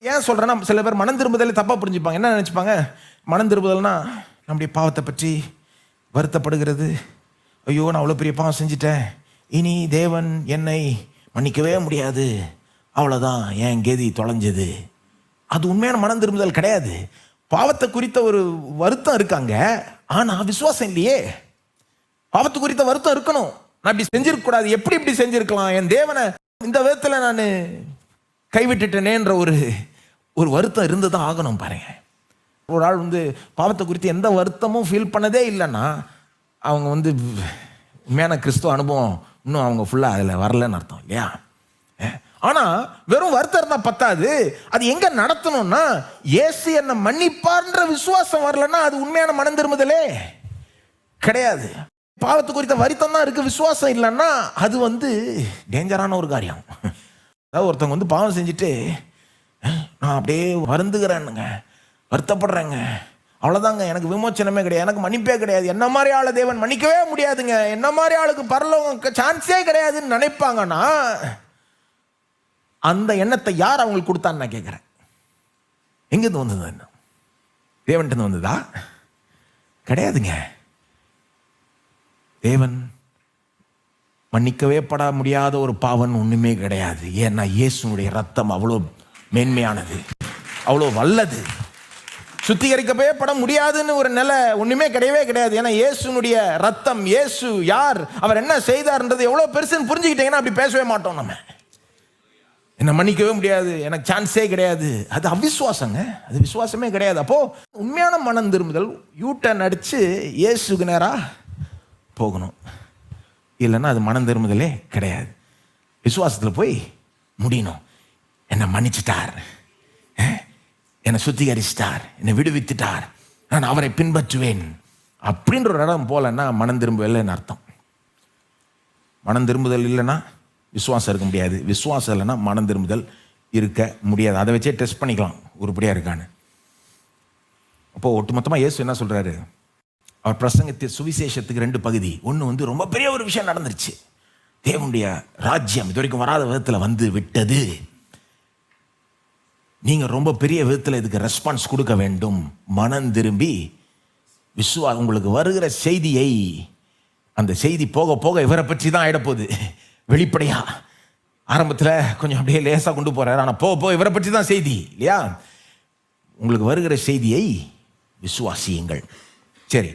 ஏன் சொல்றேன்னா, சில பேர் மனம் திரும்புதலை தப்பா புரிஞ்சுப்பாங்க. என்ன நினைச்சுப்பாங்க, மனம் திரும்புதல்னா நம்முடைய பாவத்தை பற்றி வருத்தப்படுகிறது. ஐயோ, நான் அவ்வளோ பெரிய பாவம் செஞ்சுட்டேன், இனி தேவன் என்னை மன்னிக்கவே முடியாது, அவ்வளோதான், என் கெதி தொலைஞ்சது. அது உண்மையான மனம் திரும்புதல் கிடையாது. பாவத்தை குறித்த ஒரு வருத்தம் இருக்காங்க, ஆனால் விசுவாசம் இல்லையே. பாவத்து குறித்த வருத்தம் இருக்கணும். நான் இப்படி செஞ்சிருக்க கூடாது, எப்படி இப்படி செஞ்சிருக்கலாம், என் தேவனை இந்த விதத்தில் நான் கைவிட்டுட்டேனேன்ற ஒரு வருத்தம் இருந்து தான் ஆகணும். பாருங்க, ஒரு ஆள் பாவத்தை குறித்து எந்த வருத்தமும் ஃபீல் பண்ணதே இல்லைன்னா அவங்க உண்மையான கிறிஸ்துவ அனுபவம் இன்னும் அவங்க ஃபுல்லாக அதில் வரலன்னு அர்த்தம் இல்லையா? ஆனால் வெறும் வருத்தம் இருந்தால் பத்தாது, அது எங்கே நடத்தணும்னா, இயேசு என்னை மன்னிப்பார்ன்ற விசுவாசம் வரலன்னா அது உண்மையான மனம் திரும்புதலே கிடையாது. பாவத்து குறித்த வருத்தம் தான் இருக்கு, விசுவாசம் இல்லைன்னா அது டேஞ்சரான ஒரு காரியம். அதாவது ஒருத்தவங்க பாவம் செஞ்சுட்டு நான் அப்படியே வருந்துகிறேன்னுங்க, வருத்தப்படுறேங்க, அவ்வளோதாங்க, எனக்கு விமோச்சனமே கிடையாது, எனக்கு மன்னிப்பே கிடையாது, என்ன மாதிரி ஆளை தேவன் மன்னிக்கவே முடியாதுங்க, என்ன மாதிரி ஆளுக்கு பரலோகம் சான்ஸே கிடையாதுன்னு நினைப்பாங்கன்னா அந்த எண்ணத்தை யார் அவங்களுக்கு கொடுத்தான்னு நான் கேட்குறேன். எங்கேருந்து வந்தது? என்ன தேவன்கிட்ட வந்ததா? கிடையாதுங்க. தேவன் மன்னிக்கவே பட முடியாத ஒரு பாவம் ஒன்றுமே கிடையாது. ஏன்னா இயேசுனுடைய ரத்தம் அவ்வளோ மேன்மையானது, அவ்வளோ வல்லது. சுத்திகரிக்கவே பட முடியாதுன்னு ஒரு நிலை ஒன்றுமே கிடையவே கிடையாது. ஏன்னா இயேசுனுடைய ரத்தம், இயேசு யார், அவர் என்ன செய்தார்ன்றது எவ்வளோ பெருசுன்னு புரிஞ்சுக்கிட்டீங்கன்னா அப்படி பேசவே மாட்டோம். நம்ம என்ன மன்னிக்கவே முடியாது, எனக்கு சான்ஸே கிடையாது, அது அவிசுவாசங்க, அது விசுவாசமே கிடையாது. அப்போ உண்மையான மனம் திரும்புதல் யூட்டன் அடிச்சு இயேசுக்கு நேராக போகணும், இல்லைன்னா அது மனம் திரும்புதலே கிடையாது. விசுவாசத்தில் போய் முடியணும். என்னை மன்னிச்சிட்டார், என்னை சுத்திகரிச்சிட்டார், என்னை விடுவித்துட்டார், நான் அவரை பின்பற்றுவேன் அப்படின்ற ஒரு இடம் போலன்னா மனம் திரும்புதல்னு அர்த்தம். மனம் திரும்புதல் இல்லைன்னா விசுவாசம் இருக்க முடியாது, விசுவாசம் இல்லைன்னா மனம் திரும்புதல் இருக்க முடியாது. அதை வச்சே டெஸ்ட் பண்ணிக்கலாம் உருப்படியாக இருக்கான்னு. அப்போது ஒட்டுமொத்தமாக இயேசு என்ன சொல்கிறாரு, அவர் பிரசங்கத்தின் சுவிசேஷத்துக்கு 2 பகுதி. ஒன்று ரொம்ப பெரிய ஒரு விஷயம் நடந்துருச்சு, தேவனுடைய ராஜ்யம் இது வரைக்கும் வராத விதத்தில் விட்டது, நீங்கள் ரொம்ப பெரிய விதத்தில் இதுக்கு ரெஸ்பான்ஸ் கொடுக்க வேண்டும், மனம் திரும்பி உங்களுக்கு வருகிற செய்தியை, அந்த செய்தி போக போக இவரை பற்றி தான் ஆகிடப்போகுது. வெளிப்படையா ஆரம்பத்தில் கொஞ்சம் அப்படியே லேசாக கொண்டு போகிறார், ஆனால் போக இவரை பற்றி தான் செய்தி இல்லையா? உங்களுக்கு வருகிற செய்தியை விசுவாசியுங்கள். சரி,